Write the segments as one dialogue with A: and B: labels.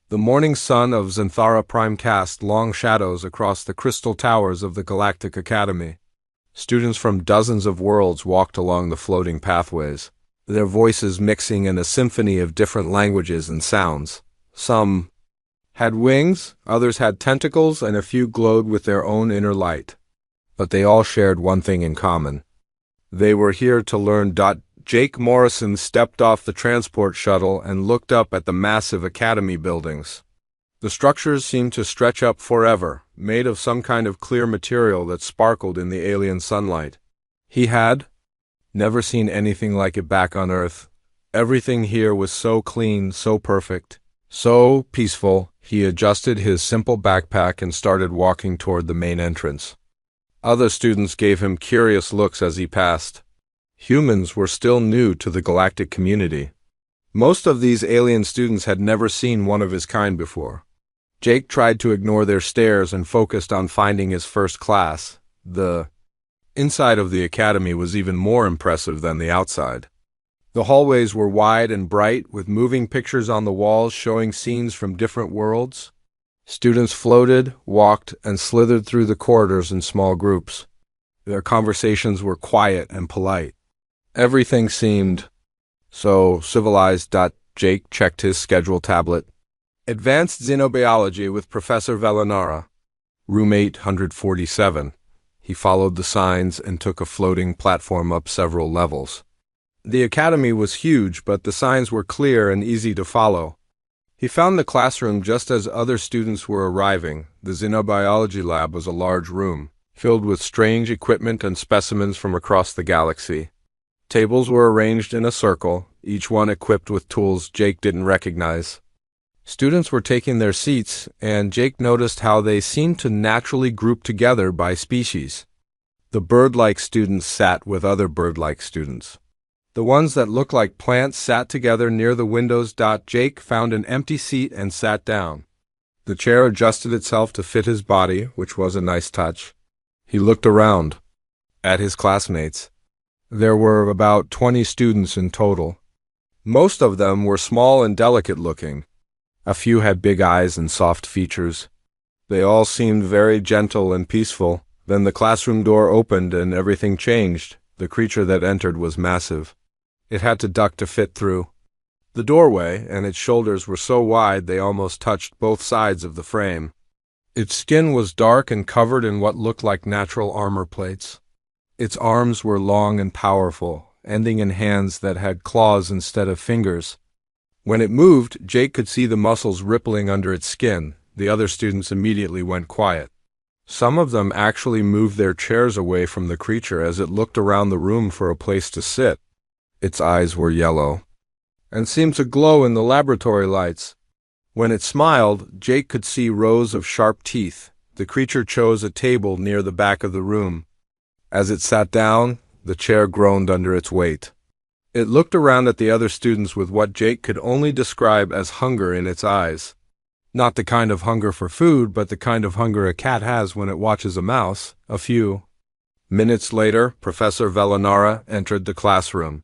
A: The morning sun of Xanthara Prime cast long shadows across the crystal towers of the Galactic Academy. Students from dozens of worlds walked along the floating pathways, their voices mixing in a symphony of different languages and sounds. Some had wings, others had tentacles, and a few glowed with their own inner light. But they all shared one thing in common. They were here to learn. Jake Morrison stepped off the transport shuttle and looked up at the massive academy buildings. The structures seemed to stretch up forever, made of some kind of clear material that sparkled in the alien sunlight. He had never seen anything like it back on Earth. Everything here was so clean, so perfect, so peaceful. He adjusted his simple backpack and started walking toward the main entrance. Other students gave him curious looks as he passed. Humans were still new to the galactic community. Most of these alien students had never seen one of his kind before. Jake tried to ignore their stares and focused on finding his first class. The inside of the academy was even more impressive than the outside. The hallways were wide and bright, with moving pictures on the walls showing scenes from different worlds. Students floated, walked, and slithered through the corridors in small groups. Their conversations were quiet and polite. Everything seemed so civilized. Jake checked his schedule tablet. Advanced Xenobiology with Professor Velanara. Room 847. He followed the signs and took a floating platform up several levels. The academy was huge, but the signs were clear and easy to follow. He found the classroom just as other students were arriving. The Xenobiology lab was a large room, filled with strange equipment and specimens from across the galaxy. Tables were arranged in a circle, each one equipped with tools Jake didn't recognize. Students were taking their seats, and Jake noticed how they seemed to naturally group together by species. The bird-like students sat with other bird-like students. The ones that looked like plants sat together near the windows. Jake found an empty seat and sat down. The chair adjusted itself to fit his body, which was a nice touch. He looked around at his classmates. There were about 20 students in total. Most of them were small and delicate-looking. A few had big eyes and soft features. They all seemed very gentle and peaceful. Then the classroom door opened and everything changed. The creature that entered was massive. It had to duck to fit through the doorway, and its shoulders were so wide they almost touched both sides of the frame. Its skin was dark and covered in what looked like natural armor plates. Its arms were long and powerful, ending in hands that had claws instead of fingers. When it moved, Jake could see the muscles rippling under its skin. The other students immediately went quiet. Some of them actually moved their chairs away from the creature as it looked around the room for a place to sit. Its eyes were yellow and seemed to glow in the laboratory lights. When it smiled, Jake could see rows of sharp teeth. The creature chose a table near the back of the room. As it sat down, the chair groaned under its weight. It looked around at the other students with what Jake could only describe as hunger in its eyes. Not the kind of hunger for food, but the kind of hunger a cat has when it watches a mouse. A few minutes later, Professor Velanara entered the classroom.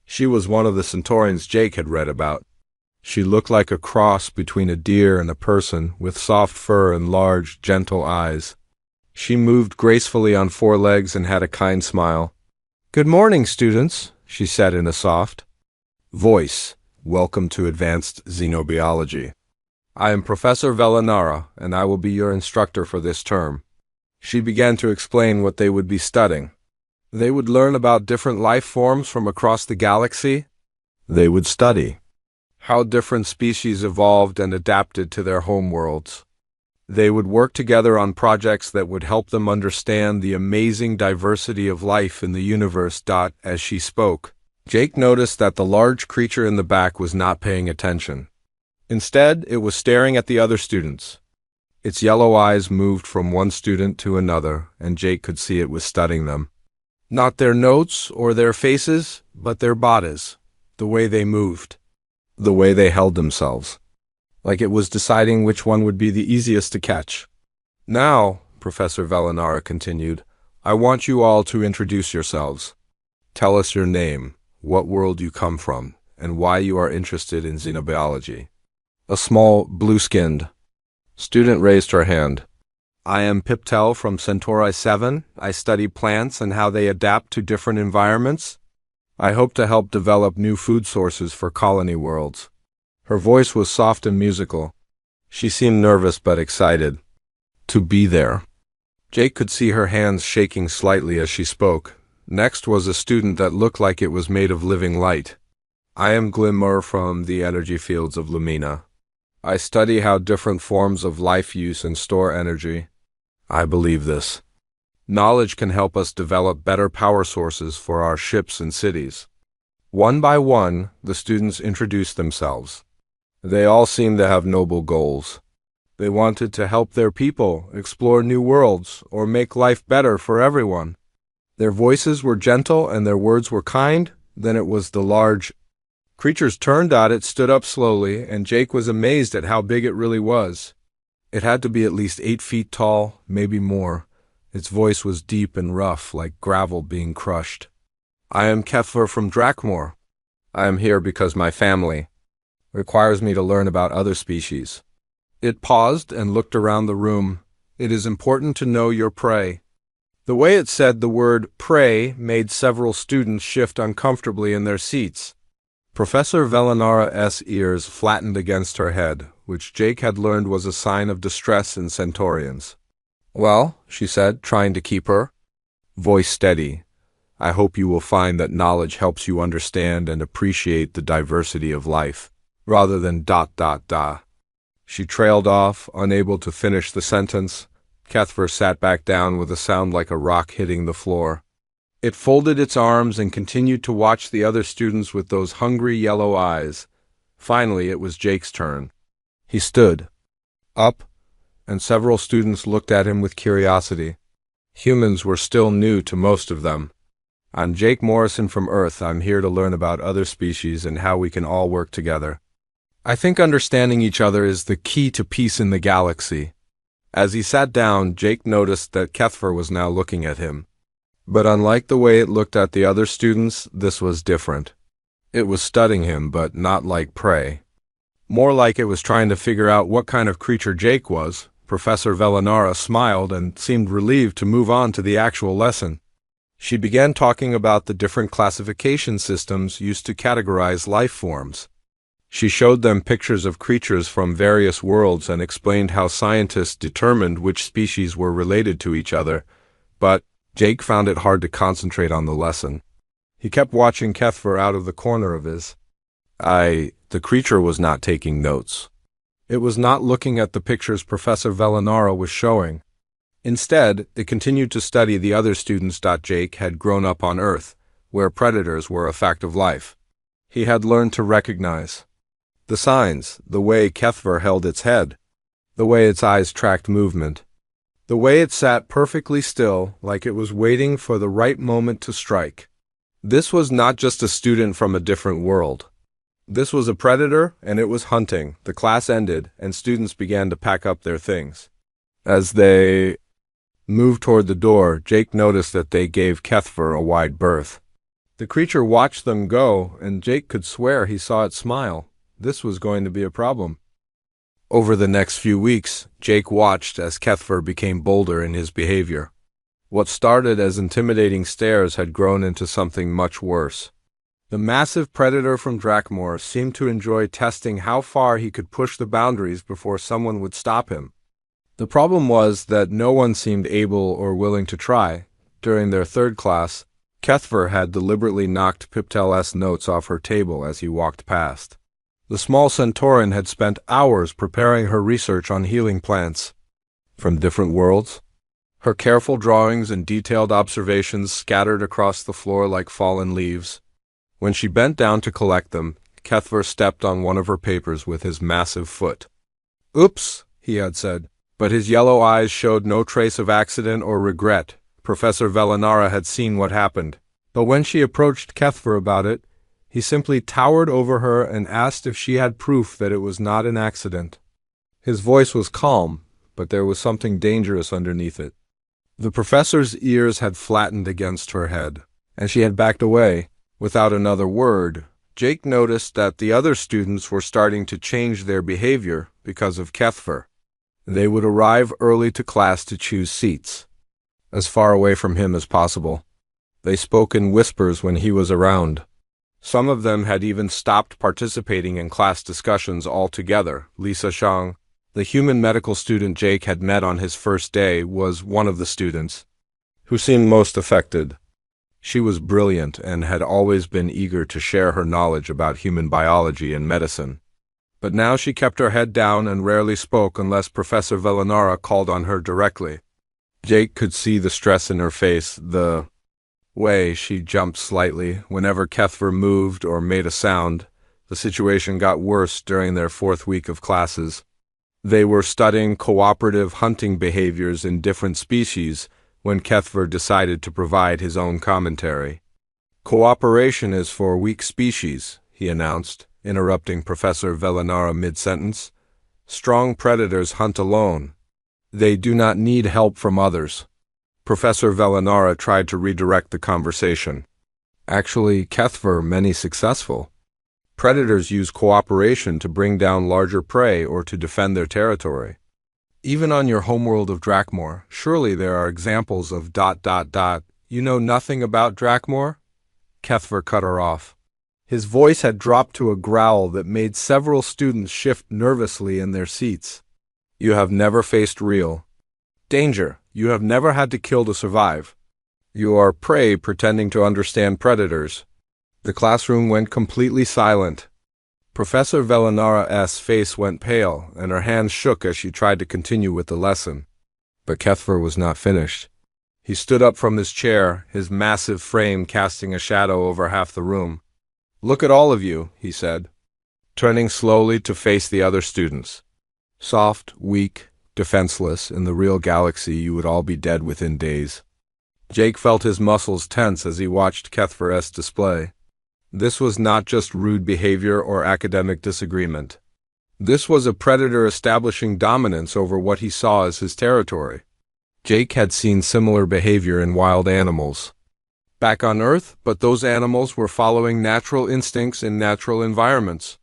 A: She was one of the centaurians Jake had read about. She looked like a cross between a deer and a person, with soft fur and large, gentle eyes. She moved gracefully on four legs and had a kind smile. "Good morning, students," she said in a soft voice. "Welcome to Advanced Xenobiology. I am Professor Velanara, and I will be your instructor for this term." She began to explain what they would be studying. They would learn about different life forms from across the galaxy. They would study how different species evolved and adapted to their home worlds. They would work together on projects that would help them understand the amazing diversity of life in the universe. As she spoke, Jake noticed that the large creature in the back was not paying attention. Instead, it was staring at the other students. Its yellow eyes moved from one student to another, and Jake could see it was studying them. Not their notes or their faces, but their bodies, the way they moved, the way they held themselves, like it was deciding which one would be the easiest to catch. "Now," Professor Velanara continued, "I want you all to introduce yourselves. Tell us your name, what world you come from, and why you are interested in xenobiology." A small, blue-skinned student raised her hand. I am Piptel from Centauri 7. I study plants and how they adapt to different environments. I hope to help develop new food sources for colony worlds. Her voice was soft and musical. She seemed nervous but excited to be there. Jake could see her hands shaking slightly as she spoke. Next was a student that looked like it was made of living light. I am Glimmer from the energy fields of Lumina. I study how different forms of life use and store energy. I believe this. Knowledge can help us develop better power sources for our ships and cities. One by one, the students introduced themselves. They all seemed to have noble goals. They wanted to help their people, explore new worlds, or make life better for everyone. Their voices were gentle and their words were kind. Then it was the large creatures turned at it, stood up slowly, and Jake was amazed at how big it really was. It had to be at least 8 feet tall, maybe more. Its voice was deep and rough, like gravel being crushed. I am Keffer from Drakmor. I am here because my family requires me to learn about other species. It paused and looked around the room. It is important to know your prey. The way it said the word prey made several students shift uncomfortably in their seats. Professor Velinara's ears flattened against her head, which Jake had learned was a sign of distress in Centaurians. Well, she said, trying to keep her voice steady, I hope you will find that knowledge helps you understand and appreciate the diversity of life, rather than ... She trailed off, unable to finish the sentence. Kethver sat back down with a sound like a rock hitting the floor. It folded its arms and continued to watch the other students with those hungry yellow eyes. Finally, it was Jake's turn. He stood up, and several students looked at him with curiosity. Humans were still new to most of them. I'm Jake Morrison from Earth. I'm here to learn about other species and how we can all work together. I think understanding each other is the key to peace in the galaxy. As he sat down, Jake noticed that Kethver was now looking at him. But unlike the way it looked at the other students, this was different. It was studying him, but not like prey. More like it was trying to figure out what kind of creature Jake was. Professor Velinara smiled and seemed relieved to move on to the actual lesson. She began talking about the different classification systems used to categorize life forms. She showed them pictures of creatures from various worlds and explained how scientists determined which species were related to each other, but Jake found it hard to concentrate on the lesson. He kept watching Kethver out of the corner of his eye. The creature was not taking notes. It was not looking at the pictures Professor Velinara was showing. Instead, it continued to study the other students. Jake had grown up on Earth, where predators were a fact of life. He had learned to recognize the signs, the way Kethver held its head, the way its eyes tracked movement, the way it sat perfectly still, like it was waiting for the right moment to strike. This was not just a student from a different world. This was a predator, and it was hunting. The class ended, and students began to pack up their things. As they moved toward the door, Jake noticed that they gave Kethver a wide berth. The creature watched them go, and Jake could swear he saw it smile. This was going to be a problem. Over the next few weeks, Jake watched as Kethver became bolder in his behavior. What started as intimidating stares had grown into something much worse. The massive predator from Drakmor seemed to enjoy testing how far he could push the boundaries before someone would stop him. The problem was that no one seemed able or willing to try. During their third class, Kethver had deliberately knocked Piptel's notes off her table as he walked past. The small Centaurian had spent hours preparing her research on healing plants from different worlds. Her careful drawings and detailed observations scattered across the floor like fallen leaves. When she bent down to collect them, Kethver stepped on one of her papers with his massive foot. "Oops," he had said, but his yellow eyes showed no trace of accident or regret. Professor Velinara had seen what happened, but when she approached Kethver about it, he simply towered over her and asked if she had proof that it was not an accident. His voice was calm, but there was something dangerous underneath it. The professor's ears had flattened against her head, and she had backed away. Without another word, Jake noticed that the other students were starting to change their behavior because of Kethver. They would arrive early to class to choose seats, as far away from him as possible. They spoke in whispers when he was around. Some of them had even stopped participating in class discussions altogether. Lisa Shang, the human medical student Jake had met on his first day, was one of the students who seemed most affected. She was brilliant and had always been eager to share her knowledge about human biology and medicine. But now she kept her head down and rarely spoke unless Professor Velanara called on her directly. Jake could see the stress in her face, the way she jumped slightly whenever Kethver moved or made a sound. The situation got worse during their fourth week of classes. They were studying cooperative hunting behaviors in different species when Kethver decided to provide his own commentary. "Cooperation is for weak species," he announced, interrupting Professor Velanara mid-sentence. "Strong predators hunt alone. They do not need help from others." Professor Velanara tried to redirect the conversation. "Actually, Kethver, many successful. Predators use cooperation to bring down larger prey or to defend their territory. Even on your homeworld of Drakmor, surely there are examples of ... You know nothing about Drakmor?" Kethver cut her off. His voice had dropped to a growl that made several students shift nervously in their seats. "You have never faced real danger. You have never had to kill to survive. You are prey pretending to understand predators." The classroom went completely silent. Professor Velanara's face went pale, and her hands shook as she tried to continue with the lesson. But Kethver was not finished. He stood up from his chair, his massive frame casting a shadow over half the room. "Look at all of you," he said, turning slowly to face the other students. "Soft, weak, defenseless, in the real galaxy you would all be dead within days." Jake felt his muscles tense as he watched Kethver's display. This was not just rude behavior or academic disagreement. This was a predator establishing dominance over what he saw as his territory. Jake had seen similar behavior in wild animals back on Earth, but those animals were following natural instincts in natural environments.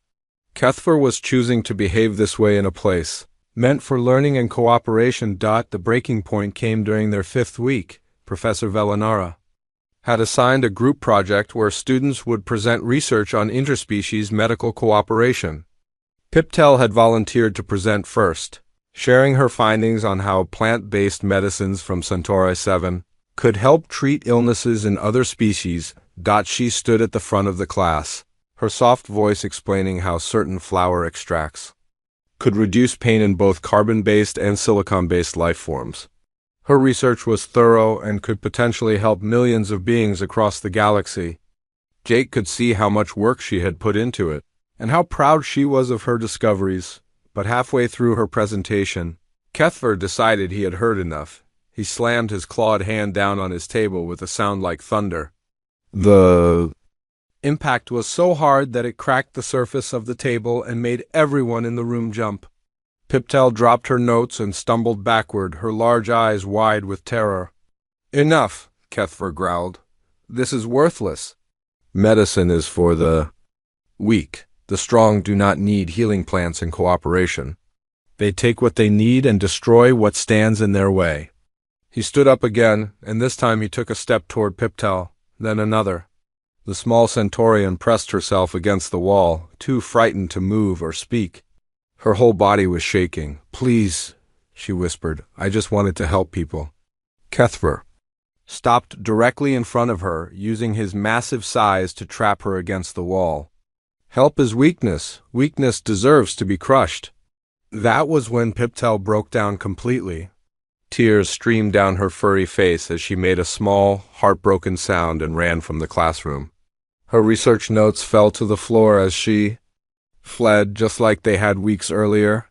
A: Kethver was choosing to behave this way in a place meant for learning and cooperation. The breaking point came during their fifth week. Professor Velanara had assigned a group project where students would present research on interspecies medical cooperation. Piptel had volunteered to present first, sharing her findings on how plant-based medicines from Centauri 7 could help treat illnesses in other species. She stood at the front of the class, her soft voice explaining how certain flower extracts could reduce pain in both carbon-based and silicon-based life forms. Her research was thorough and could potentially help millions of beings across the galaxy. Jake could see how much work she had put into it, and how proud she was of her discoveries. But halfway through her presentation, Kethver decided he had heard enough. He slammed his clawed hand down on his table with a sound like thunder. The impact was so hard that it cracked the surface of the table and made everyone in the room jump. Piptel dropped her notes and stumbled backward, her large eyes wide with terror. "Enough," Kethver growled. "This is worthless. Medicine is for the weak. The strong do not need healing plants and cooperation. They take what they need and destroy what stands in their way." He stood up again, and this time he took a step toward Piptel, then another. The small Centaurian pressed herself against the wall, too frightened to move or speak. Her whole body was shaking. "Please," she whispered, "I just wanted to help people." Kethver stopped directly in front of her, using his massive size to trap her against the wall. "Help is weakness. Weakness deserves to be crushed." That was when Piptel broke down completely. Tears streamed down her furry face as she made a small, heartbroken sound and ran from the classroom. Her research notes fell to the floor as she fled, just like they had weeks earlier.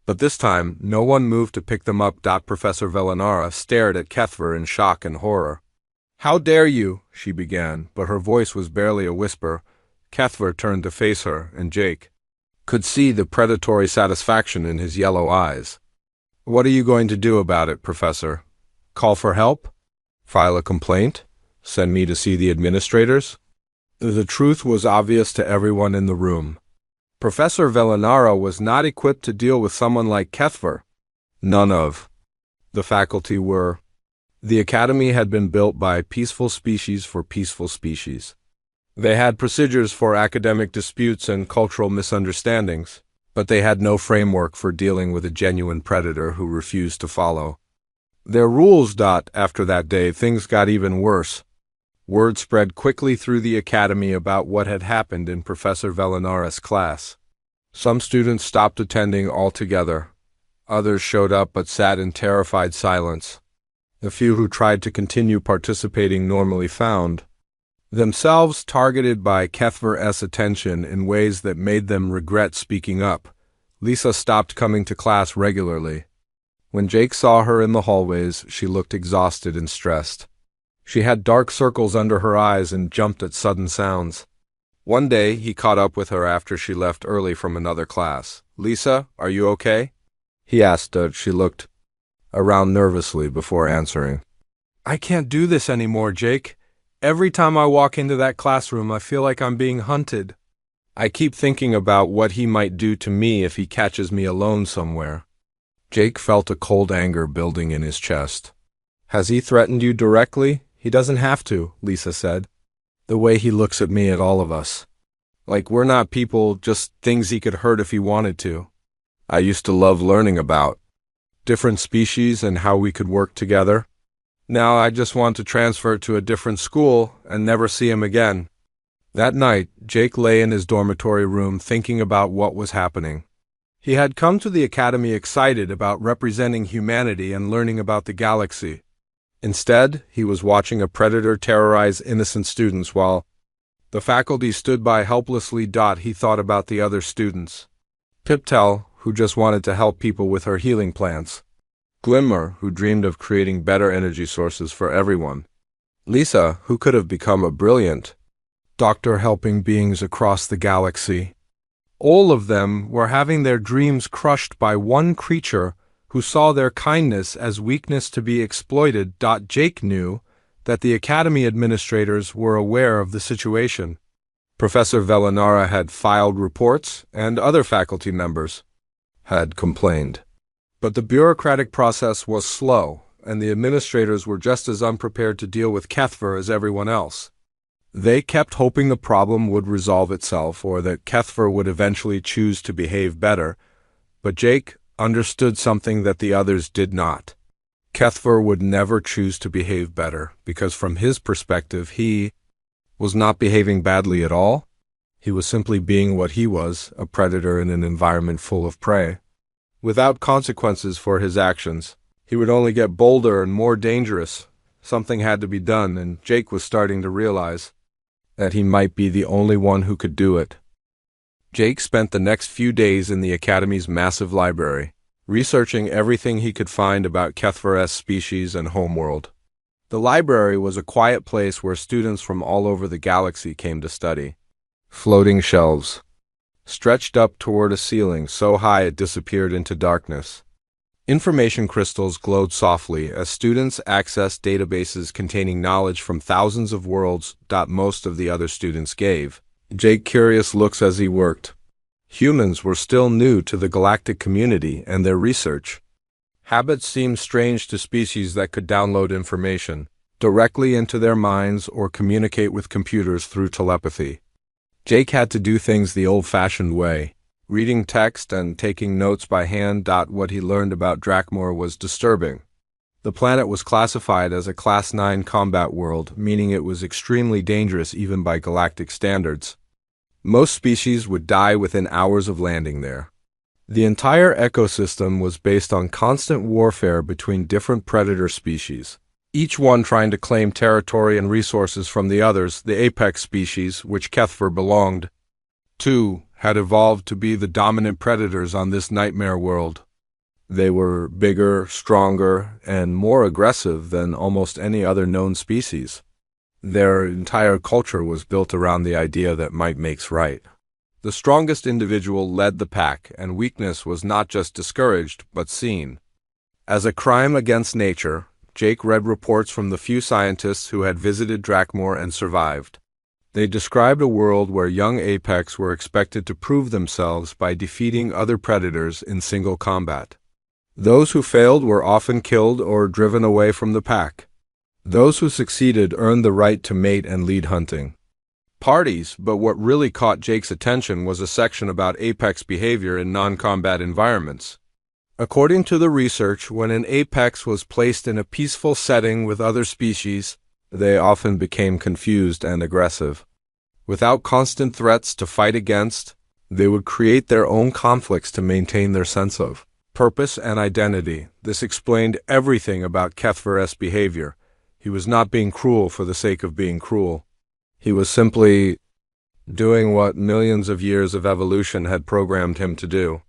A: But this time, no one moved to pick them up. Professor Velanara stared at Kethver in shock and horror. "How dare you?" she began, but her voice was barely a whisper. Kethver turned to face her, and Jake could see the predatory satisfaction in his yellow eyes. "What are you going to do about it, Professor? Call for help? File a complaint? Send me to see the administrators?" The truth was obvious to everyone in the room. Professor Velinara was not equipped to deal with someone like Kethver. None of the faculty were. The academy had been built by peaceful species for peaceful species. They had procedures for academic disputes and cultural misunderstandings, but they had no framework for dealing with a genuine predator who refused to follow their rules. After that day, things got even worse. Word spread quickly through the academy about what had happened in Professor Velinara's class. Some students stopped attending altogether. Others showed up but sat in terrified silence. The few who tried to continue participating normally found themselves targeted by Kethver's attention in ways that made them regret speaking up. Lisa stopped coming to class regularly. When Jake saw her in the hallways, she looked exhausted and stressed. She had dark circles under her eyes and jumped at sudden sounds. One day, he caught up with her after she left early from another class. "Lisa, are you okay?" he asked. She looked around nervously before answering. "I can't do this anymore, Jake. Every time I walk into that classroom, I feel like I'm being hunted. I keep thinking about what he might do to me if he catches me alone somewhere." Jake felt a cold anger building in his chest. "Has he threatened you directly?" "He doesn't have to," Lisa said. "The way he looks at me, at all of us. Like we're not people, just things he could hurt if he wanted to. I used to love learning about different species and how we could work together. Now I just want to transfer to a different school and never see him again." That night, Jake lay in his dormitory room thinking about what was happening. He had come to the academy excited about representing humanity and learning about the galaxy. Instead, he was watching a predator terrorize innocent students while the faculty stood by helplessly. He thought about the other students. Piptel, who just wanted to help people with her healing plants. Glimmer, who dreamed of creating better energy sources for everyone. Lisa, who could have become a brilliant doctor helping beings across the galaxy. All of them were having their dreams crushed by one creature who saw their kindness as weakness to be exploited. Jake knew that the academy administrators were aware of the situation. Professor Velinara had filed reports, and other faculty members had complained. But the bureaucratic process was slow, and the administrators were just as unprepared to deal with Kethver as everyone else. They kept hoping the problem would resolve itself or that Kethver would eventually choose to behave better, but Jake understood something that the others did not. Kethver would never choose to behave better, because from his perspective he was not behaving badly at all. He was simply being what he was, a predator in an environment full of prey. Without consequences for his actions, he would only get bolder and more dangerous. Something had to be done, and Jake was starting to realize that he might be the only one who could do it. Jake spent the next few days in the Academy's massive library, researching everything he could find about Kethver's species and homeworld. The library was a quiet place where students from all over the galaxy came to study. Floating shelves stretched up toward a ceiling so high it disappeared into darkness. Information crystals glowed softly as students accessed databases containing knowledge from thousands of worlds. Most of the other students gave Jake curious looks as he worked. Humans were still new to the galactic community and their research. Habits seemed strange to species that could download information directly into their minds or communicate with computers through telepathy. Jake had to do things the old-fashioned way, reading text and taking notes by hand. What he learned about Drakmor was disturbing. The planet was classified as a Class 9 combat world, meaning it was extremely dangerous even by galactic standards. Most species would die within hours of landing there. The entire ecosystem was based on constant warfare between different predator species, each one trying to claim territory and resources from the others. The apex species, which Kethver belonged to, had evolved to be the dominant predators on this nightmare world. They were bigger, stronger, and more aggressive than almost any other known species. Their entire culture was built around the idea that might makes right. The strongest individual led the pack, and weakness was not just discouraged, but seen as a crime against nature. Jake read reports from the few scientists who had visited Drakmor and survived. They described a world where young apex were expected to prove themselves by defeating other predators in single combat. Those who failed were often killed or driven away from the pack. Those who succeeded earned the right to mate and lead hunting parties, but what really caught Jake's attention was a section about apex behavior in non-combat environments. According to the research, when an apex was placed in a peaceful setting with other species, they often became confused and aggressive. Without constant threats to fight against, they would create their own conflicts to maintain their sense of purpose and identity. This explained everything about Kethver's behavior. He was not being cruel for the sake of being cruel. He was simply doing what millions of years of evolution had programmed him to do.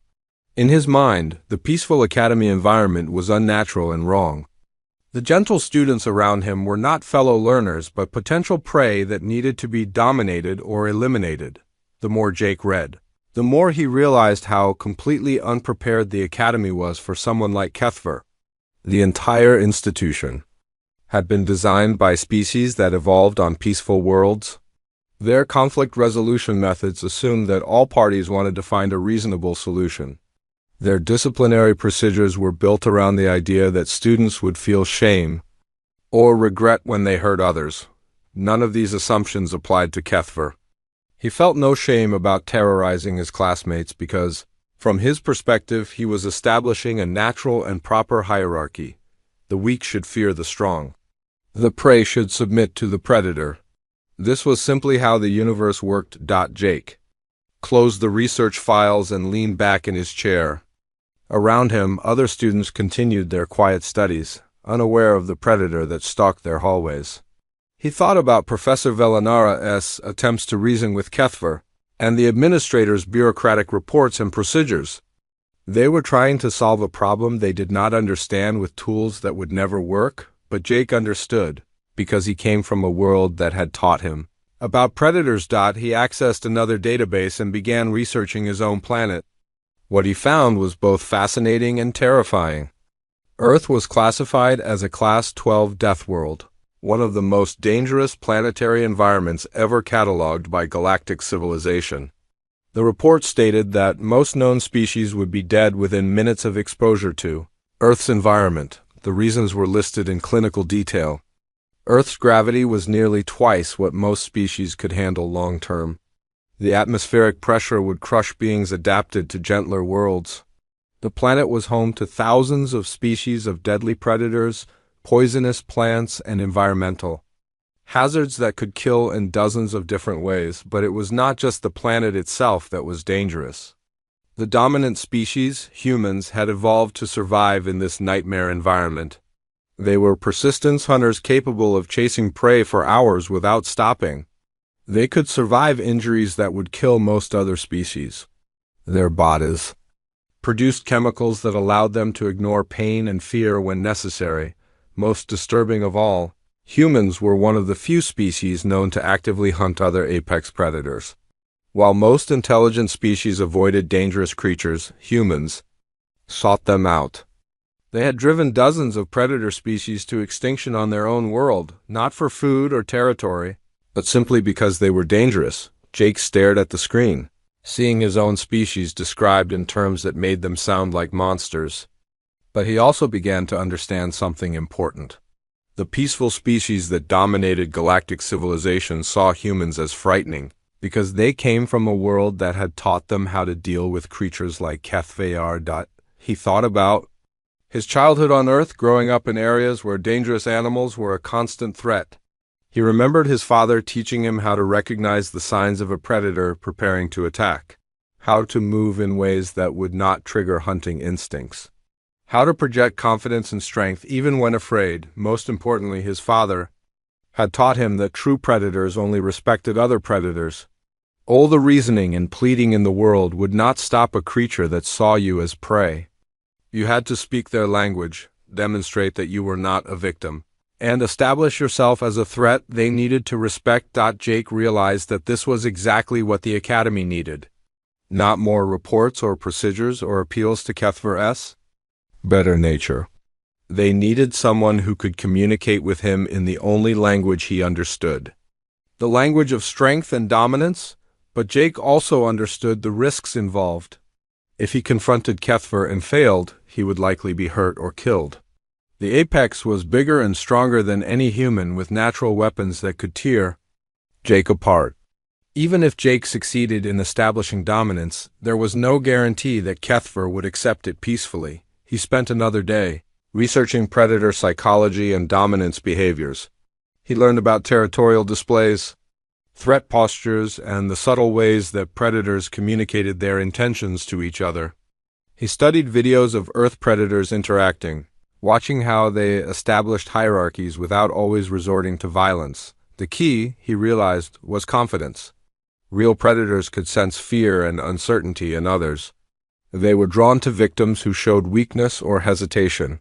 A: In his mind, the peaceful academy environment was unnatural and wrong. The gentle students around him were not fellow learners but potential prey that needed to be dominated or eliminated. The more Jake read, the more he realized how completely unprepared the academy was for someone like Kethver. The entire institution had been designed by species that evolved on peaceful worlds. Their conflict resolution methods assumed that all parties wanted to find a reasonable solution. Their disciplinary procedures were built around the idea that students would feel shame or regret when they hurt others. None of these assumptions applied to Kethver. He felt no shame about terrorizing his classmates because, from his perspective, he was establishing a natural and proper hierarchy. The weak should fear the strong. The prey should submit to the predator. This was simply how the universe worked. Jake closed the research files and leaned back in his chair. Around him, other students continued their quiet studies, unaware of the predator that stalked their hallways. He thought about Professor Velinara's attempts to reason with Kethver, and the administrator's bureaucratic reports and procedures. They were trying to solve a problem they did not understand with tools that would never work, but Jake understood, because he came from a world that had taught him about predators. He accessed another database and began researching his own planet. What he found was both fascinating and terrifying. Earth was classified as a Class 12 Deathworld, one of the most dangerous planetary environments ever cataloged by galactic civilization. The report stated that most known species would be dead within minutes of exposure to Earth's environment. The reasons were listed in clinical detail. Earth's gravity was nearly twice what most species could handle long-term. The atmospheric pressure would crush beings adapted to gentler worlds. The planet was home to thousands of species of deadly predators, poisonous plants, and environmental hazards that could kill in dozens of different ways, but it was not just the planet itself that was dangerous. The dominant species, humans, had evolved to survive in this nightmare environment. They were persistence hunters capable of chasing prey for hours without stopping. They could survive injuries that would kill most other species. Their bodies produced chemicals that allowed them to ignore pain and fear when necessary. Most disturbing of all, humans were one of the few species known to actively hunt other apex predators. While most intelligent species avoided dangerous creatures, humans sought them out. They had driven dozens of predator species to extinction on their own world, not for food or territory, but simply because they were dangerous. Jake stared at the screen, seeing his own species described in terms that made them sound like monsters. But he also began to understand something important. The peaceful species that dominated galactic civilization saw humans as frightening, because they came from a world that had taught them how to deal with creatures like Kethver. He thought about his childhood on Earth, growing up in areas where dangerous animals were a constant threat. He remembered his father teaching him how to recognize the signs of a predator preparing to attack, how to move in ways that would not trigger hunting instincts, how to project confidence and strength even when afraid. Most importantly, his father had taught him that true predators only respected other predators. All the reasoning and pleading in the world would not stop a creature that saw you as prey. You had to speak their language, demonstrate that you were not a victim, and establish yourself as a threat they needed to respect. Jake realized that this was exactly what the Academy needed. Not more reports or procedures or appeals to Kethver's better nature. They needed someone who could communicate with him in the only language he understood. the language of strength and dominance, but Jake also understood the risks involved. If he confronted Kethver and failed, he would likely be hurt or killed. The apex was bigger and stronger than any human, with natural weapons that could tear Jake apart. Even if Jake succeeded in establishing dominance, there was no guarantee that Kethver would accept it peacefully. He spent another day researching predator psychology and dominance behaviors. He learned about territorial displays, threat postures, and the subtle ways that predators communicated their intentions to each other. He studied videos of Earth predators interacting, watching how they established hierarchies without always resorting to violence. The key, he realized, was confidence. Real predators could sense fear and uncertainty in others. They were drawn to victims who showed weakness or hesitation.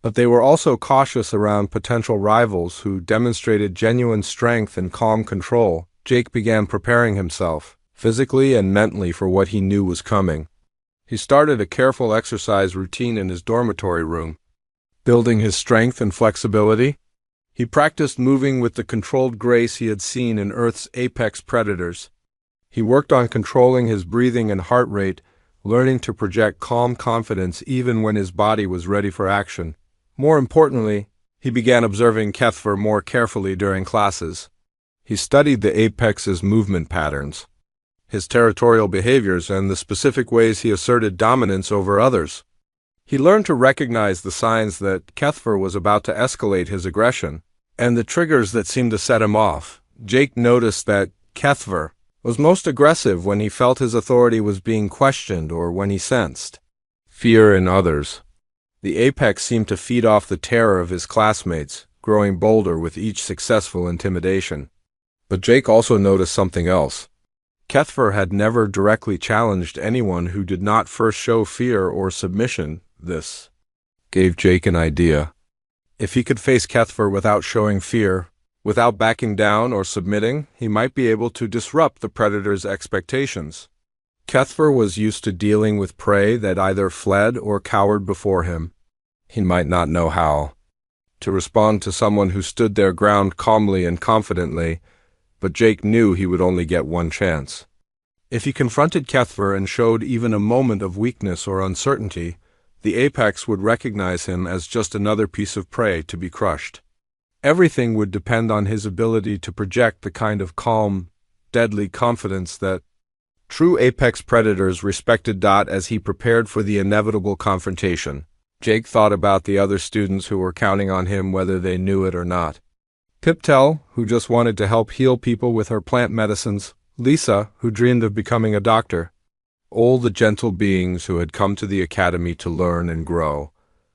A: But they were also cautious around potential rivals who demonstrated genuine strength and calm control. Jake began preparing himself, physically and mentally, for what he knew was coming. He started a careful exercise routine in his dormitory room, building his strength and flexibility. He practiced moving with the controlled grace he had seen in Earth's apex predators. He worked on controlling his breathing and heart rate, learning to project calm confidence even when his body was ready for action. More importantly, he began observing Kethver more carefully during classes. He studied the apex's movement patterns, his territorial behaviors, and the specific ways he asserted dominance over others. He learned to recognize the signs that Kethver was about to escalate his aggression, and the triggers that seemed to set him off. Jake noticed that Kethver was most aggressive when he felt his authority was being questioned or when he sensed fear in others. The apex seemed to feed off the terror of his classmates, growing bolder with each successful intimidation. But Jake also noticed something else. Kethver had never directly challenged anyone who did not first show fear or submission. This gave Jake an idea. If he could face Kethver without showing fear, without backing down or submitting, he might be able to disrupt the predator's expectations. Kethver was used to dealing with prey that either fled or cowered before him. He might not know how to respond to someone who stood their ground calmly and confidently, but Jake knew he would only get one chance. If he confronted Kethver and showed even a moment of weakness or uncertainty, the apex would recognize him as just another piece of prey to be crushed. Everything would depend on his ability to project the kind of calm, deadly confidence that true apex predators respected. As he prepared for the inevitable confrontation, Jake thought about the other students who were counting on him whether they knew it or not. Piptel, who just wanted to help heal people with her plant medicines, Lisa, who dreamed of becoming a doctor, all the gentle beings who had come to the academy to learn and grow,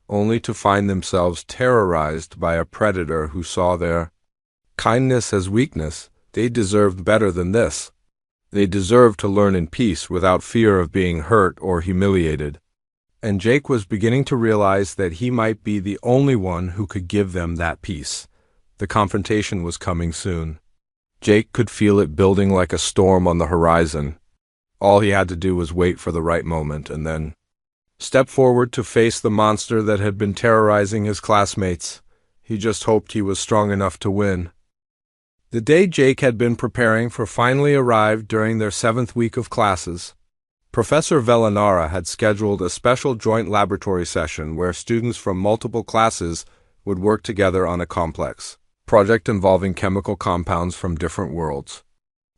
A: only to find themselves terrorized by a predator who saw their kindness as weakness. They deserved better than this. They deserved to learn in peace without fear of being hurt or humiliated. And Jake was beginning to realize that he might be the only one who could give them that peace. The confrontation was coming soon. Jake could feel it building like a storm on the horizon. All he had to do was wait for the right moment and then step forward to face the monster that had been terrorizing his classmates. He just hoped he was strong enough to win. The day Jake had been preparing for finally arrived during their 7th week of classes. Professor Velanara had scheduled a special joint laboratory session where students from multiple classes would work together on a complex project involving chemical compounds from different worlds.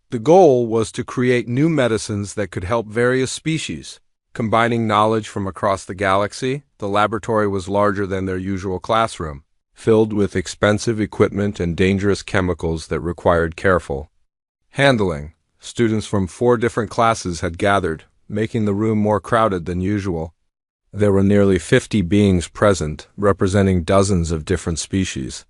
A: The goal was to create new medicines that could help various species. Combining knowledge from across the galaxy, the laboratory was larger than their usual classroom, filled with expensive equipment and dangerous chemicals that required careful handling. Students from 4 different classes had gathered, making the room more crowded than usual. There were nearly 50 beings present, representing dozens of different species.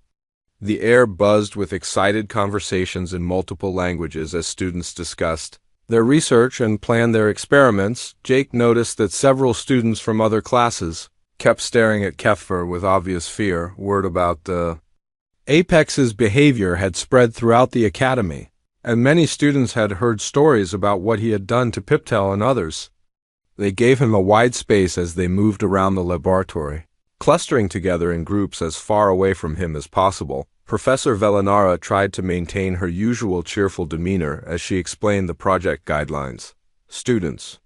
A: The air buzzed with excited conversations in multiple languages as students discussed their research and planned their experiments. Jake noticed that several students from other classes kept staring at Kethver with obvious fear. Word about the apex's behavior had spread throughout the academy, and many students had heard stories about what he had done to Piptel and others. They gave him a wide space as they moved around the laboratory, clustering together in groups as far away from him as possible. Professor Velinara tried to maintain her usual cheerful demeanor as she explained the project guidelines. Students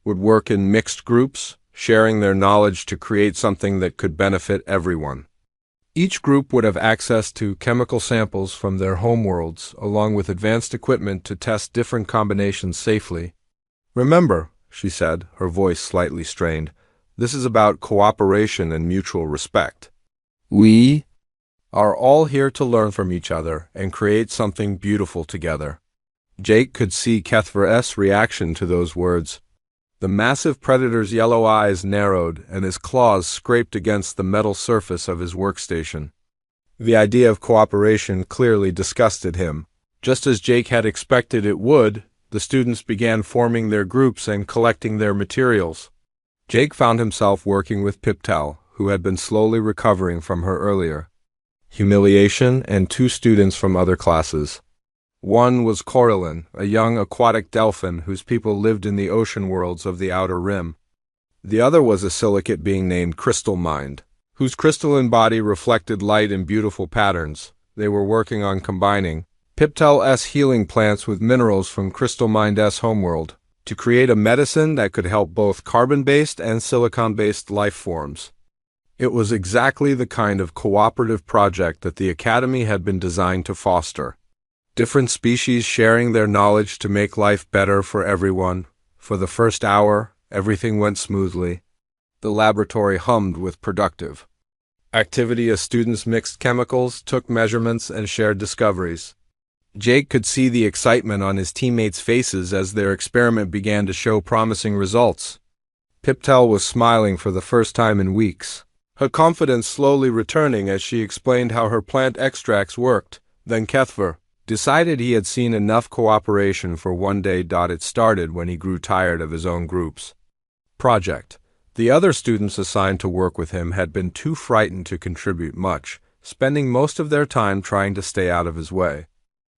A: would work in mixed groups, sharing their knowledge to create something that could benefit everyone. Each group would have access to chemical samples from their homeworlds, along with advanced equipment to test different combinations safely. Remember, she said, her voice slightly strained, this is about cooperation and mutual respect. We are all here to learn from each other and create something beautiful together. Jake could see Kethver's reaction to those words. The massive predator's yellow eyes narrowed and his claws scraped against the metal surface of his workstation. The idea of cooperation clearly disgusted him. Just as Jake had expected it would, the students began forming their groups and collecting their materials. Jake found himself working with Piptel, who had been slowly recovering from her earlier humiliation, and two students from other classes. One was Coraline, a young aquatic delphin whose people lived in the ocean worlds of the Outer Rim. The other was a silicate being named Crystal Mind, whose crystalline body reflected light in beautiful patterns. They were working on combining Piptel's healing plants with minerals from Crystal Mind's homeworld to create a medicine that could help both carbon-based and silicon-based life forms. It was exactly the kind of cooperative project that the Academy had been designed to foster. Different species sharing their knowledge to make life better for everyone. For the first hour, everything went smoothly. The laboratory hummed with productive activity as students mixed chemicals, took measurements, and shared discoveries. Jake could see the excitement on his teammates' faces as their experiment began to show promising results. Piptel was smiling for the first time in weeks, her confidence slowly returning as she explained how her plant extracts worked. Then Kethver decided he had seen enough cooperation for one day. It started when he grew tired of his own group's project. The other students assigned to work with him had been too frightened to contribute much, spending most of their time trying to stay out of his way.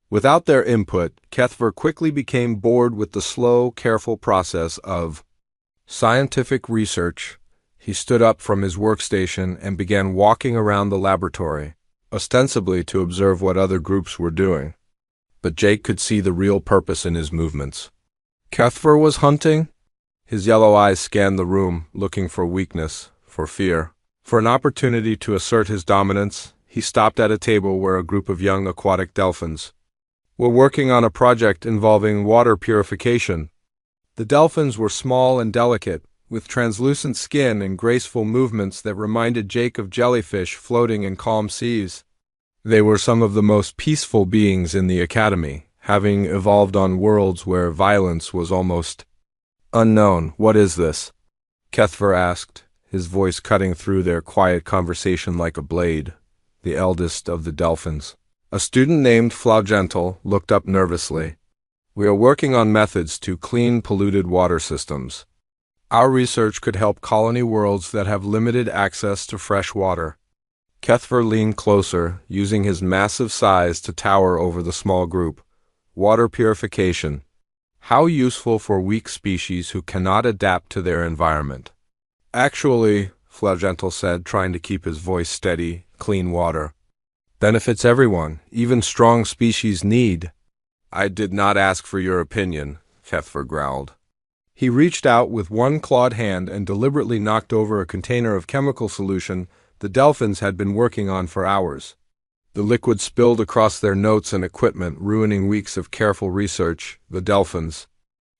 A: Without their input, Kethver quickly became bored with the slow, careful process of scientific research. He stood up from his workstation and began walking around the laboratory, ostensibly to observe what other groups were doing. But Jake could see the real purpose in his movements. Kethver was hunting. His yellow eyes scanned the room, looking for weakness, for fear, for an opportunity to assert his dominance. He stopped at a table where a group of young aquatic delphins were working on a project involving water purification. The delphins were small and delicate, with translucent skin and graceful movements that reminded Jake of jellyfish floating in calm seas. They were some of the most peaceful beings in the Academy, having evolved on worlds where violence was almost unknown. What is this? Kethver asked, his voice cutting through their quiet conversation like a blade. The eldest of the delphins, a student named Flaugental, looked up nervously. We are working on methods to clean polluted water systems. Our research could help colony worlds that have limited access to fresh water. Kethver leaned closer, using his massive size to tower over the small group. Water purification. How useful for weak species who cannot adapt to their environment. Actually, Flaugental said, trying to keep his voice steady, clean water benefits everyone, even strong species need. I did not ask for your opinion, Kethver growled. He reached out with one clawed hand and deliberately knocked over a container of chemical solution the delphins had been working on for hours. The liquid spilled across their notes and equipment, ruining weeks of careful research. The delphins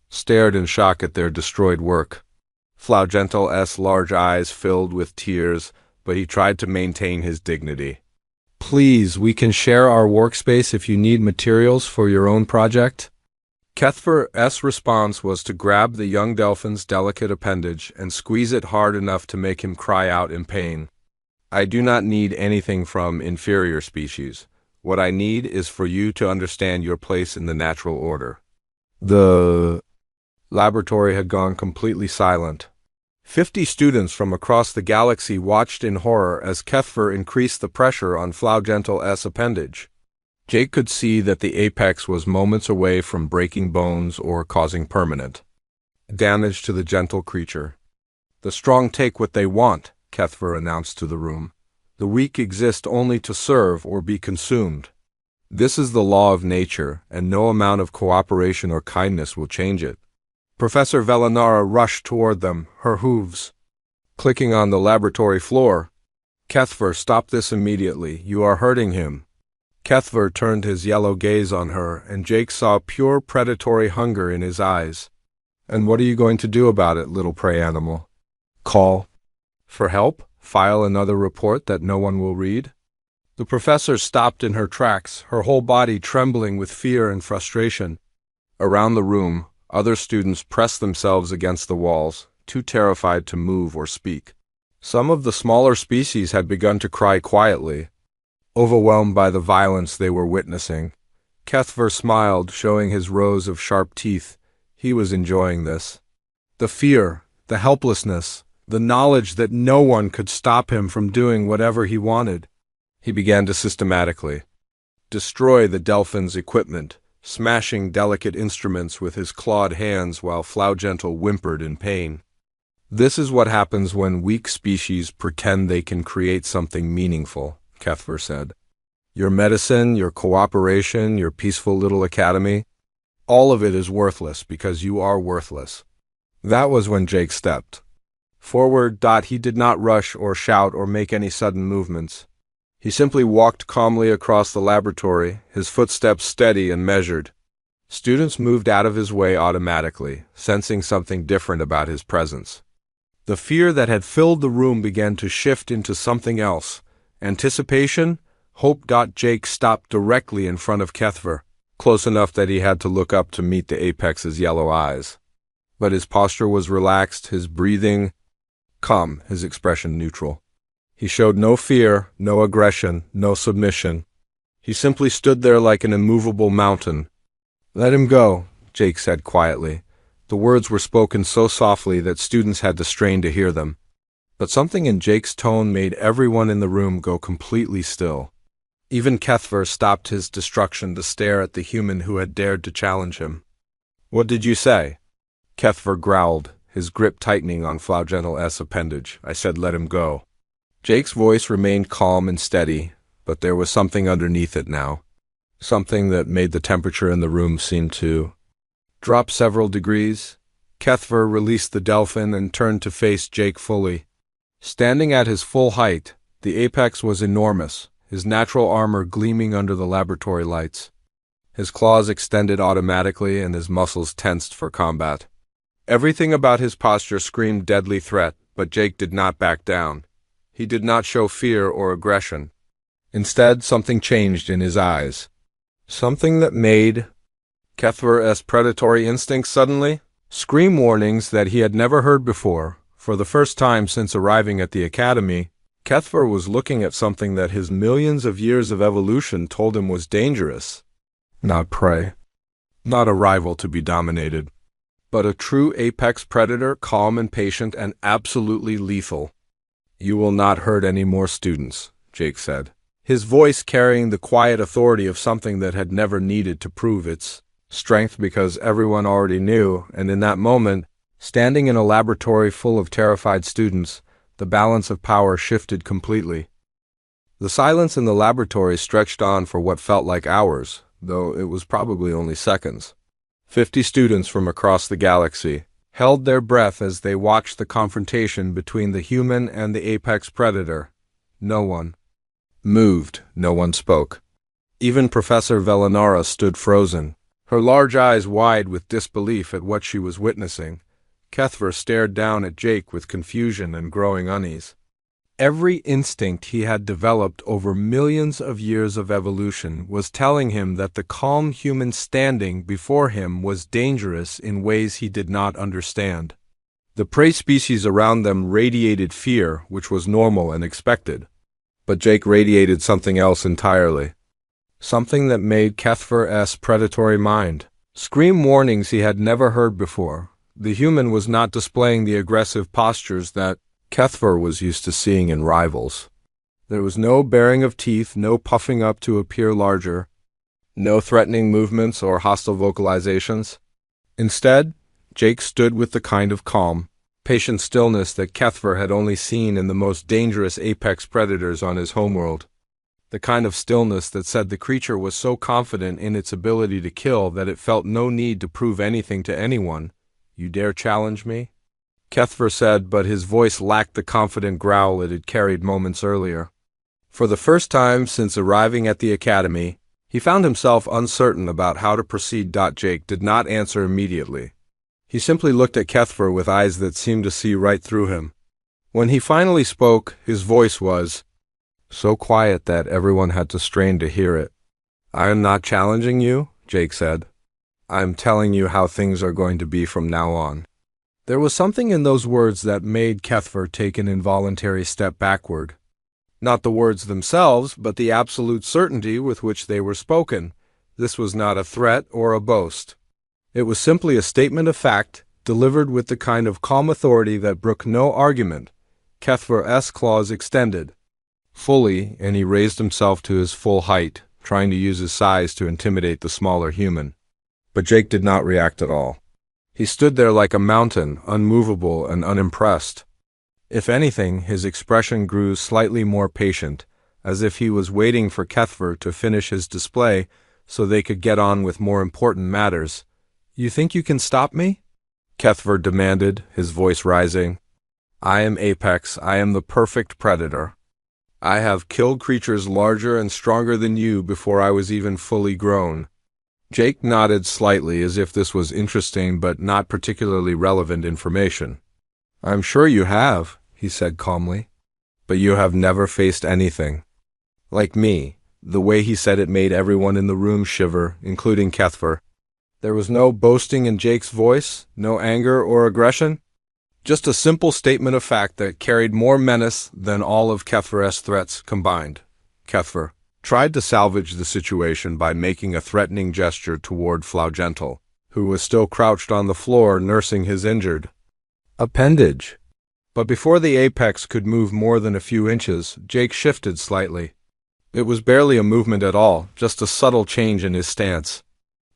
A: stared in shock at their destroyed work. Flaugental's large eyes filled with tears, but he tried to maintain his dignity. Please, we can share our workspace if you need materials for your own project. Kethver's response was to grab the young delphin's delicate appendage and squeeze it hard enough to make him cry out in pain. I do not need anything from inferior species. What I need is for you to understand your place in the natural order. The laboratory had gone completely silent. 50 students from across the galaxy watched in horror as Kethver increased the pressure on Flaugental's appendage. Jake could see that the apex was moments away from breaking bones or causing permanent damage to the gentle creature. The strong take what they want, Kethver announced to the room. The weak exist only to serve or be consumed. This is the law of nature, and no amount of cooperation or kindness will change it. Professor Velinara rushed toward them, her hooves clicking on the laboratory floor. Kethver, stop this immediately. You are hurting him. Kethver turned his yellow gaze on her, and Jake saw pure predatory hunger in his eyes. And what are you going to do about it, little prey animal? Call for help? File another report that no one will read? The professor stopped in her tracks, her whole body trembling with fear and frustration. Around the room, other students pressed themselves against the walls, too terrified to move or speak. Some of the smaller species had begun to cry quietly, overwhelmed by the violence they were witnessing. Kethver smiled, showing his rows of sharp teeth. He was enjoying this. The fear, the helplessness, the knowledge that no one could stop him from doing whatever he wanted. He began to systematically destroy the Delphin's equipment, smashing delicate instruments with his clawed hands while Flaugental whimpered in pain. This is what happens when weak species pretend they can create something meaningful, Kethver said. Your medicine, your cooperation, your peaceful little academy, all of it is worthless because you are worthless. That was when Jake stepped forward. He did not rush or shout or make any sudden movements. He simply walked calmly across the laboratory, his footsteps steady and measured. Students moved out of his way automatically, sensing something different about his presence. The fear that had filled the room began to shift into something else. Anticipation, hope. Jake stopped directly in front of Kethver, close enough that he had to look up to meet the apex's yellow eyes. But his posture was relaxed, his breathing calm, his expression neutral. He showed no fear, no aggression, no submission. He simply stood there like an immovable mountain. Let him go, Jake said quietly. The words were spoken so softly that students had to strain to hear them. But something in Jake's tone made everyone in the room go completely still. Even Kethver stopped his destruction to stare at the human who had dared to challenge him. What did you say? Kethver growled, his grip tightening on Flaugental's appendage. I said let him go. Jake's voice remained calm and steady, but there was something underneath it now. Something that made the temperature in the room seem to drop several degrees. Kethver released the Delphin and turned to face Jake fully. Standing at his full height, the apex was enormous, his natural armor gleaming under the laboratory lights. His claws extended automatically and his muscles tensed for combat. Everything about his posture screamed deadly threat, but Jake did not back down. He did not show fear or aggression. Instead, something changed in his eyes. Something that made Kethver's predatory instincts suddenly scream warnings that he had never heard before. For the first time since arriving at the academy, Kethver was looking at something that his millions of years of evolution told him was dangerous. Not prey. Not a rival to be dominated. But a true apex predator, calm and patient and absolutely lethal. You will not hurt any more students, Jake said, his voice carrying the quiet authority of something that had never needed to prove its strength because everyone already knew, and in that moment, standing in a laboratory full of terrified students, the balance of power shifted completely. The silence in the laboratory stretched on for what felt like hours, though it was probably only seconds. 50 students from across the galaxy held their breath as they watched the confrontation between the human and the apex predator. No one moved, no one spoke. Even Professor Velinara stood frozen, her large eyes wide with disbelief at what she was witnessing. Kethver stared down at Jake with confusion and growing unease. Every instinct he had developed over millions of years of evolution was telling him that the calm human standing before him was dangerous in ways he did not understand. The prey species around them radiated fear, which was normal and expected. But Jake radiated something else entirely. Something that made Kethver's predatory mind scream warnings he had never heard before. The human was not displaying the aggressive postures that Kethver was used to seeing in rivals. There was no baring of teeth, no puffing up to appear larger, no threatening movements or hostile vocalizations. Instead, Jake stood with the kind of calm Patient stillness that Kethver had only seen in the most dangerous apex predators on his homeworld. The kind of stillness that said the creature was so confident in its ability to kill that it felt no need to prove anything to anyone. "You dare challenge me?" Kethver said, but his voice lacked the confident growl it had carried moments earlier. For the first time since arriving at the academy, he found himself uncertain about how to proceed. Jake did not answer immediately. He simply looked at Kethver with eyes that seemed to see right through him. When he finally spoke, his voice was so quiet that everyone had to strain to hear it. "I am not challenging you," Jake said. "I am telling you how things are going to be from now on." There was something in those words that made Kethver take an involuntary step backward. Not the words themselves, but the absolute certainty with which they were spoken. This was not a threat or a boast. It was simply a statement of fact, delivered with the kind of calm authority that brooked no argument. Kethver's claws extended fully, and he raised himself to his full height, trying to use his size to intimidate the smaller human. But Jake did not react at all. He stood there like a mountain, unmovable and unimpressed. If anything, his expression grew slightly more patient, as if he was waiting for Kethver to finish his display so they could get on with more important matters. "You think you can stop me?" Kethver demanded, his voice rising. "I am Apex. I am the perfect predator. I have killed creatures larger and stronger than you before I was even fully grown." Jake nodded slightly as if this was interesting but not particularly relevant information. "I'm sure you have," he said calmly. "But you have never faced anything like me." The way he said it made everyone in the room shiver, including Kethver. There was no boasting in Jake's voice, no anger or aggression. Just a simple statement of fact that carried more menace than all of Kethver's threats combined. Kethver tried to salvage the situation by making a threatening gesture toward Flaugental, who was still crouched on the floor nursing his injured appendage. But before the apex could move more than a few inches, Jake shifted slightly. It was barely a movement at all, just a subtle change in his stance.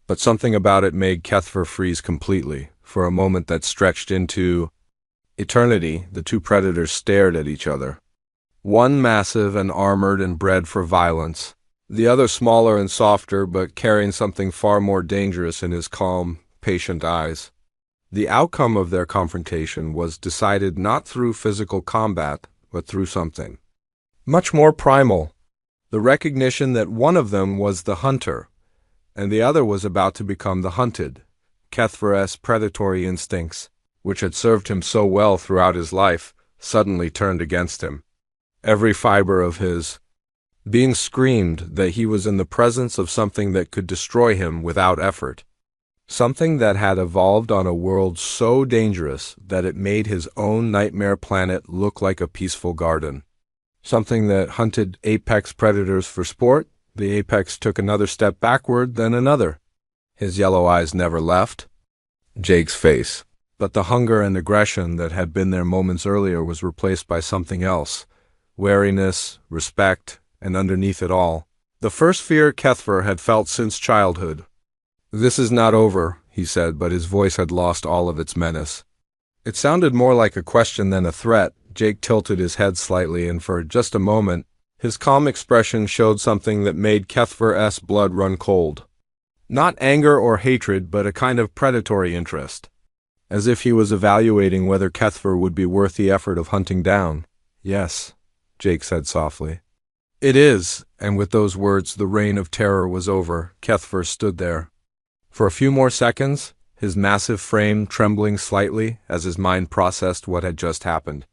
A: But something about it made Kethver freeze completely. For a moment that stretched into eternity, the two predators stared at each other. One massive and armored and bred for violence, the other smaller and softer but carrying something far more dangerous in his calm, patient eyes. The outcome of their confrontation was decided not through physical combat, but through something much more primal. The recognition that one of them was the hunter, and the other was about to become the hunted. Kethver's predatory instincts, which had served him so well throughout his life, suddenly turned against him. Every fiber of his being screamed that he was in the presence of something that could destroy him without effort. Something that had evolved on a world so dangerous that it made his own nightmare planet look like a peaceful garden. Something that hunted apex predators for sport. The apex took another step backward, then another. His yellow eyes never left Jake's face, but the hunger and aggression that had been there moments earlier was replaced by something else. Wariness, respect, and underneath it all, the first fear Kethver had felt since childhood. "This is not over," he said, but his voice had lost all of its menace. It sounded more like a question than a threat. Jake tilted his head slightly, and for just a moment, his calm expression showed something that made Kethver's blood run cold. Not anger or hatred, but a kind of predatory interest, as if he was evaluating whether Kethver would be worth the effort of hunting down. "Yes," Jake said softly. "It is," and with those words the reign of terror was over. Kethver stood there. For a few more seconds, his massive frame trembling slightly as his mind processed what had just happened.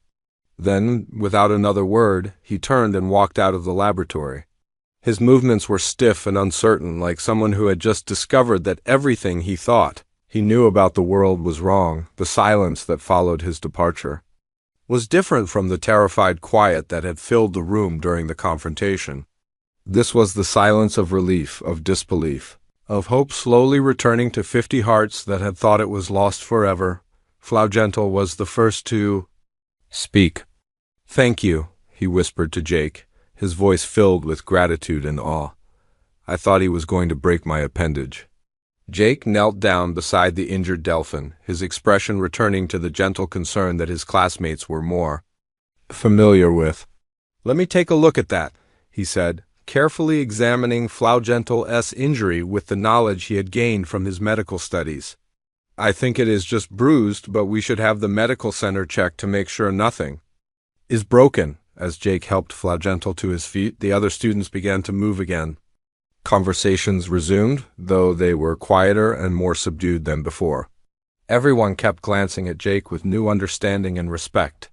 A: Then, without another word, he turned and walked out of the laboratory. His movements were stiff and uncertain, like someone who had just discovered that everything he thought he knew about the world was wrong. The silence that followed his departure was different from the terrified quiet that had filled the room during the confrontation. This was the silence of relief, of disbelief, of hope slowly returning to 50 hearts that had thought it was lost forever. Flaugental was the first to speak. "Thank you," he whispered to Jake, his voice filled with gratitude and awe. "I thought he was going to break my appendage." Jake knelt down beside the injured Delphin, his expression returning to the gentle concern that his classmates were more familiar with. "Let me take a look at that," he said, carefully examining Flaugental's injury with the knowledge he had gained from his medical studies. "I think it is just bruised, but we should have the medical center check to make sure nothing is broken." As Jake helped Flaugental to his feet, the other students began to move again. Conversations resumed, though they were quieter and more subdued than before. Everyone kept glancing at Jake with new understanding and respect.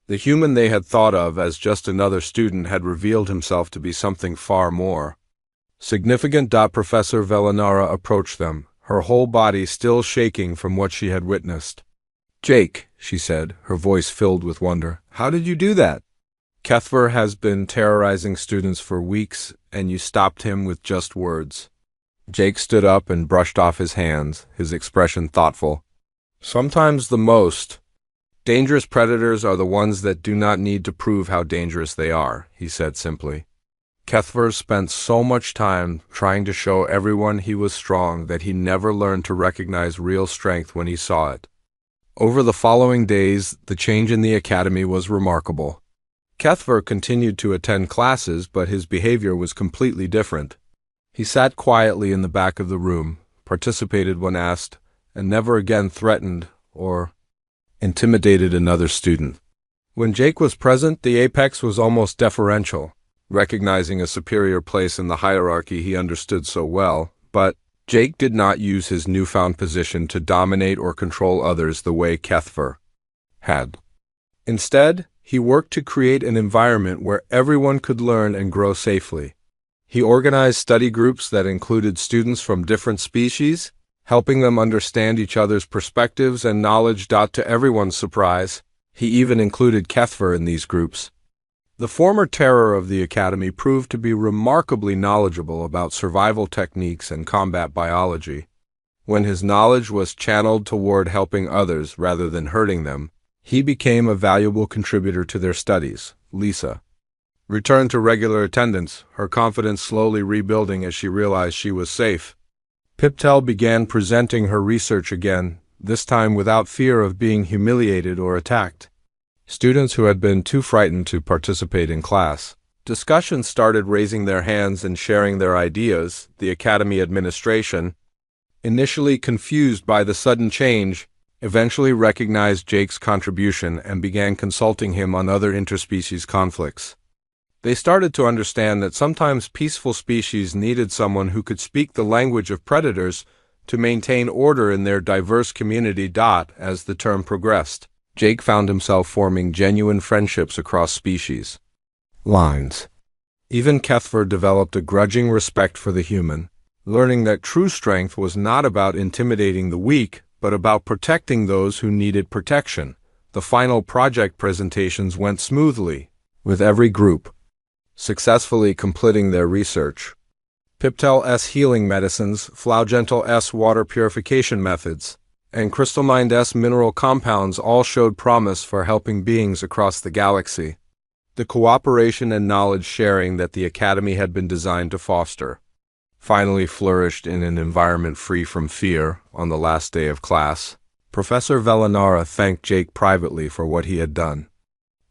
A: The human they had thought of as just another student had revealed himself to be something far more significant. Professor Velinara approached them, her whole body still shaking from what she had witnessed. "Jake," she said, her voice filled with wonder, "how did you do that? Kethver has been terrorizing students for weeks, and you stopped him with just words." Jake stood up and brushed off his hands, his expression thoughtful. "Sometimes the most dangerous predators are the ones that do not need to prove how dangerous they are," he said simply. Kethver spent so much time trying to show everyone he was strong that he never learned to recognize real strength when he saw it. Over the following days, the change in the academy was remarkable. Kethver continued to attend classes, but his behavior was completely different. He sat quietly in the back of the room, participated when asked, and never again threatened or intimidated another student. When Jake was present, the apex was almost deferential, recognizing a superior place in the hierarchy he understood so well, but Jake did not use his newfound position to dominate or control others the way Kethver had. Instead, he worked to create an environment where everyone could learn and grow safely. He organized study groups that included students from different species, helping them understand each other's perspectives and knowledge. To everyone's surprise, he even included Kethver in these groups. The former terror of the academy proved to be remarkably knowledgeable about survival techniques and combat biology. When his knowledge was channeled toward helping others rather than hurting them, he became a valuable contributor to their studies. Lisa returned to regular attendance, her confidence slowly rebuilding as she realized she was safe. Piptel began presenting her research again, this time without fear of being humiliated or attacked. Students who had been too frightened to participate in class discussions started raising their hands and sharing their ideas. The academy administration, initially confused by the sudden change, eventually recognized Jake's contribution and began consulting him on other interspecies conflicts. They started to understand that sometimes peaceful species needed someone who could speak the language of predators to maintain order in their diverse community. As the term progressed, Jake found himself forming genuine friendships across species lines. Even Kethver developed a grudging respect for the human, learning that true strength was not about intimidating the weak, but about protecting those who needed protection. The final project presentations went smoothly, with every group successfully completing their research. Piptel's healing medicines, Flaugental's water purification methods, and Crystalmind's mineral compounds all showed promise for helping beings across the galaxy. The cooperation and knowledge sharing that the Academy had been designed to foster finally flourished in an environment free from fear. On the last day of class, Professor Velinara thanked Jake privately for what he had done.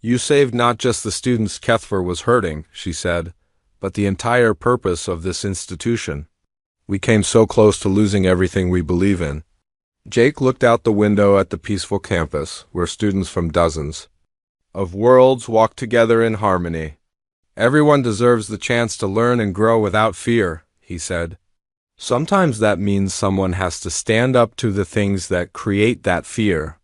A: "You saved not just the students Kethver was hurting," she said, "but the entire purpose of this institution. We came so close to losing everything we believe in." Jake looked out the window at the peaceful campus, where students from dozens of worlds walked together in harmony. "Everyone deserves the chance to learn and grow without fear," he said. "Sometimes that means someone has to stand up to the things that create that fear."